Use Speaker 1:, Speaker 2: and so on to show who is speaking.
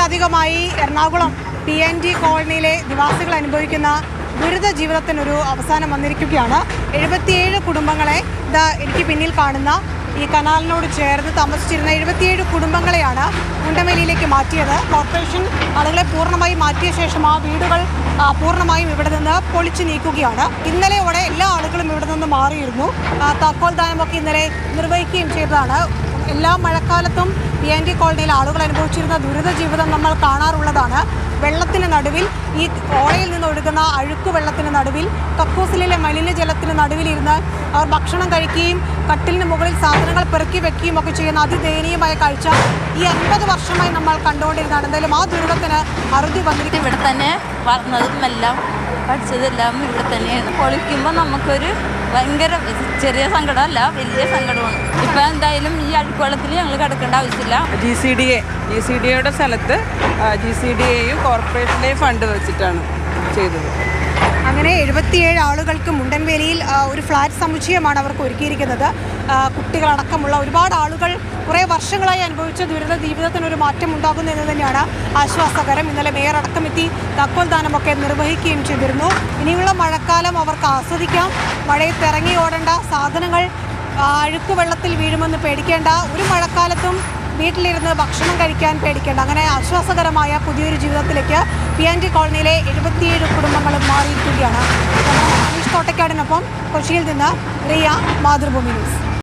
Speaker 1: വർഷത്തിലധികമായി എറണാകുളം PNG കോളനിയിലെ നിവാസികൾ അനുഭവിക്കുന്ന ദുരിത ജീവിതത്തിനൊരു അവസാനം വന്നിരിക്കുകയാണ്. 77 കുടുംബങ്ങളെ എനിക്ക് പിന്നിൽ കാണുന്ന ഈ കനാലിനോട് ചേർന്ന് താമസിച്ചിരുന്ന 77 കുടുംബങ്ങളെയാണ് മുണ്ടമേലിയിലേക്ക് മാറ്റിയത്. കോർപ്പറേഷൻ ആളുകളെ പൂർണ്ണമായും മാറ്റിയ ശേഷം ആ വീടുകൾ പൂർണ്ണമായും ഇവിടെ നിന്ന് പൊളിച്ചു നീക്കുകയാണ്. ഇന്നലെയോടെ എല്ലാ ആളുകളും ഇവിടെ നിന്ന് മാറിയിരുന്നു. താക്കോൽ ദാനമൊക്കെ ഇന്നലെ നിർവഹിക്കുകയും ചെയ്തതാണ്. എല്ലാ മഴക്കാലത്തും PNG കോളനിയിൽ ആളുകൾ അനുഭവിച്ചിരുന്ന ദുരിത ജീവിതം നമ്മൾ കാണാറുള്ളതാണ്. വെള്ളത്തിന് നടുവിൽ, ഈ ഓളയിൽ നിന്ന് ഒഴുകുന്ന അഴുക്ക് വെള്ളത്തിന് നടുവിൽ, കക്കൂസിലെ മലിനജലത്തിന് നടുവിലിരുന്ന് അവർ ഭക്ഷണം കഴിക്കുകയും കട്ടിലിന് മുകളിൽ സാധനങ്ങൾ പെറുക്കി വെക്കുകയും ഒക്കെ ചെയ്യുന്ന അതിദയനീയമായ കാഴ്ച ഈ 50 വർഷമായി നമ്മൾ കണ്ടുകൊണ്ടിരുന്നതാണ്. എന്തായാലും ആ ദുരിതത്തിന് അറുതി വന്നിരിക്കും.
Speaker 2: ഇവിടെ തന്നെ വളർന്നതും എല്ലാം പഠിച്ചതെല്ലാം ഇവിടെ തന്നെയാണ്. പൊളിക്കുമ്പോൾ നമുക്കൊരു ഭയങ്കര ചെറിയ സങ്കടമല്ല, വലിയ സങ്കടമാണ്. ഇപ്പം എന്തായാലും ഈ അഴുക്കുവെള്ളത്തിൽ ഞങ്ങൾ കിടക്കേണ്ട ആവശ്യമില്ല.
Speaker 3: GCDAയുടെ സ്ഥലത്ത് GCDAയും കോർപ്പറേഷൻ്റെയും ഫണ്ട് വെച്ചിട്ടാണ് ചെയ്തത്.
Speaker 1: അങ്ങനെ 77 ആളുകൾക്ക് മുണ്ടൻവേലിയിൽ ഒരു ഫ്ലാറ്റ് സമുച്ചയമാണ് അവർക്ക് ഒരുക്കിയിരിക്കുന്നത്. കുട്ടികളടക്കമുള്ള ഒരുപാട് ആളുകൾ കുറേ വർഷങ്ങളായി അനുഭവിച്ച ദുരിത ജീവിതത്തിനൊരു മാറ്റം ഉണ്ടാകുന്നു എന്ന് തന്നെയാണ് ആശ്വാസകരം. ഇന്നലെ മേയർ അടക്കമെത്തി താക്കോൽ ദാനമൊക്കെ നിർവഹിക്കുകയും ചെയ്തിരുന്നു. ഇനിയുള്ള മഴക്കാലം അവർക്ക് ആസ്വദിക്കാം. മഴയത്ത് ഇറങ്ങി ഓടേണ്ട, സാധനങ്ങൾ അഴുക്ക് വെള്ളത്തിൽ വീഴുമെന്ന് പേടിക്കേണ്ട, ഒരു മഴക്കാലത്തും വീട്ടിലിരുന്ന് ഭക്ഷണം കഴിക്കാൻ പേടിക്കേണ്ട, അങ്ങനെ ആശ്വാസകരമായ പുതിയൊരു ജീവിതത്തിലേക്ക് PNG കോളനിയിലെ 77 കുടുംബങ്ങളും മാറിയിരിക്കുകയാണ്. മനീഷ് കോട്ടക്കാടിനൊപ്പം കൊച്ചിയിൽ നിന്ന് റിയ, മാതൃഭൂമി ന്യൂസ്.